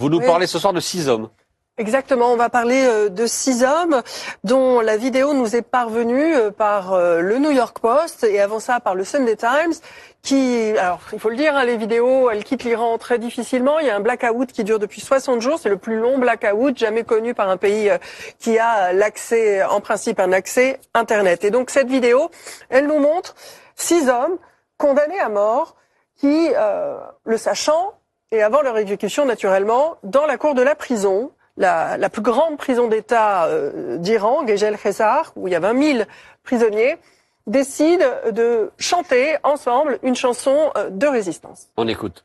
Vous nous parlez ce soir de 6 hommes. Exactement, on va parler de 6 hommes dont la vidéo nous est parvenue par le New York Post et avant ça par le Sunday Times alors il faut le dire, les vidéos, elles quittent l'Iran très difficilement. Il y a un blackout qui dure depuis 60 jours, c'est le plus long blackout jamais connu par un pays qui a l'accès, en principe, un accès Internet. Et donc cette vidéo, elle nous montre 6 hommes condamnés à mort qui, le sachant, et avant leur exécution naturellement, dans la cour de la prison, la plus grande prison d'État d'Iran, Gejel Khezar, où il y a 20 000 prisonniers, décident de chanter ensemble une chanson de résistance. On écoute.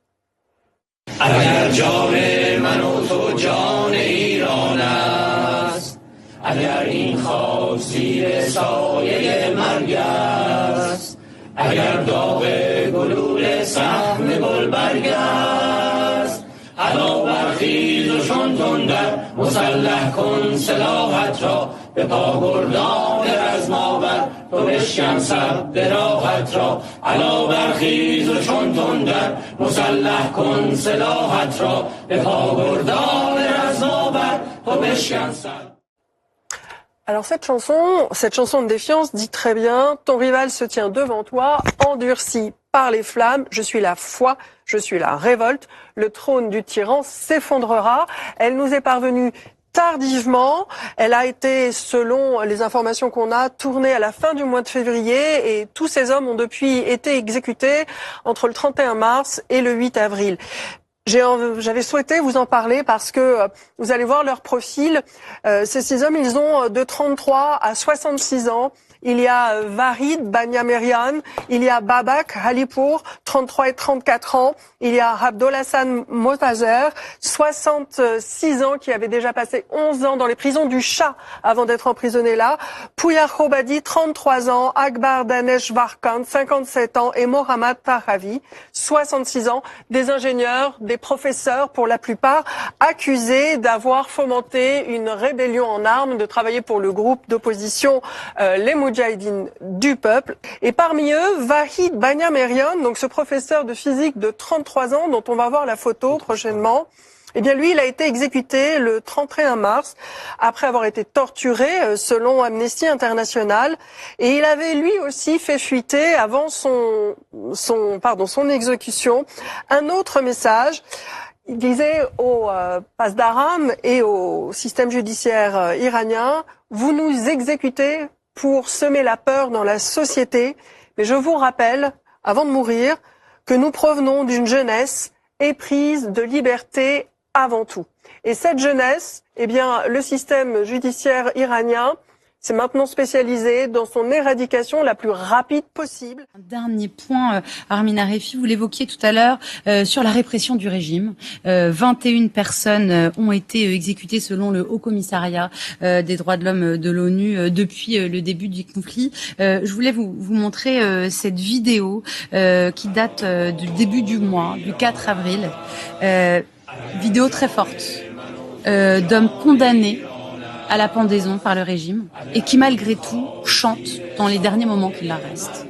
علا برخیز و چون تندر مسلح کن سلاحت را به پاگردان رزماور تو بشکن سد راحت را علا برخیز و چون تندر مسلح کن سلاحت را به پاگردان رزماور تو بشکن سد. Alors cette chanson de défiance dit très bien, ton rival se tient devant toi, endurci par les flammes, je suis la foi, je suis la révolte, le trône du tyran s'effondrera. Elle nous est parvenue tardivement, elle a été, selon les informations qu'on a, tournée à la fin du mois de février et tous ces hommes ont depuis été exécutés entre le 31 mars et le 8 avril. J'avais souhaité vous en parler parce que vous allez voir leur profil. Ces 6 hommes, ils ont de 33 à 66 ans. Il y a Varid Banyamerian, il y a Babak Halipour, 33 et 34 ans. Il y a Abdolhassan Motazer, 66 ans, qui avait déjà passé 11 ans dans les prisons du Shah avant d'être emprisonné là. Pouyar Khobadi, 33 ans. Akbar Danesh Varkan, 57 ans. Et Mohammad Tahavi, 66 ans. Des ingénieurs, des professeurs pour la plupart, accusés d'avoir fomenté une rébellion en armes, de travailler pour le groupe d'opposition les Moudjahidines du peuple. Et parmi eux, Vahid Banyamerian, donc ce professeur de physique de 33 ans dont on va voir la photo prochainement. Eh bien, lui, il a été exécuté le 31 mars après avoir été torturé, selon Amnesty International. Et il avait lui aussi fait fuiter, avant son exécution, un autre message. Il disait au Pasdaran et au système judiciaire iranien, vous nous exécutez pour semer la peur dans la société. Mais je vous rappelle, avant de mourir, que nous provenons d'une jeunesse éprise de liberté avant tout. Et cette jeunesse, eh bien, le système judiciaire iranien s'est maintenant spécialisé dans son éradication la plus rapide possible. Un dernier point, Armin Arefi, vous l'évoquiez tout à l'heure, sur la répression du régime. 21 personnes ont été exécutées selon le Haut Commissariat des droits de l'homme de l'ONU depuis le début du conflit. Je voulais vous montrer cette vidéo qui date du début du mois, du 4 avril. Vidéo très forte d'hommes condamnés à la pendaison par le régime et qui malgré tout chantent dans les derniers moments qu'il leur reste.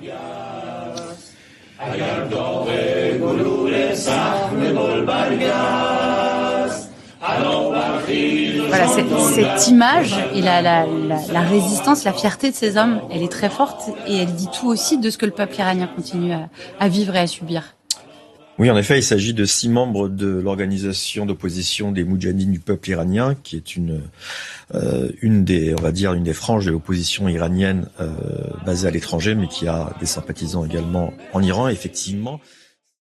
Voilà, cette image et la résistance, la fierté de ces hommes, elle est très forte et elle dit tout aussi de ce que le peuple iranien continue à vivre et à subir. Oui, en effet, il s'agit de 6 membres de l'organisation d'opposition des Moudjahidines du peuple iranien, qui est une des franges de l'opposition iranienne basée à l'étranger, mais qui a des sympathisants également en Iran. Effectivement,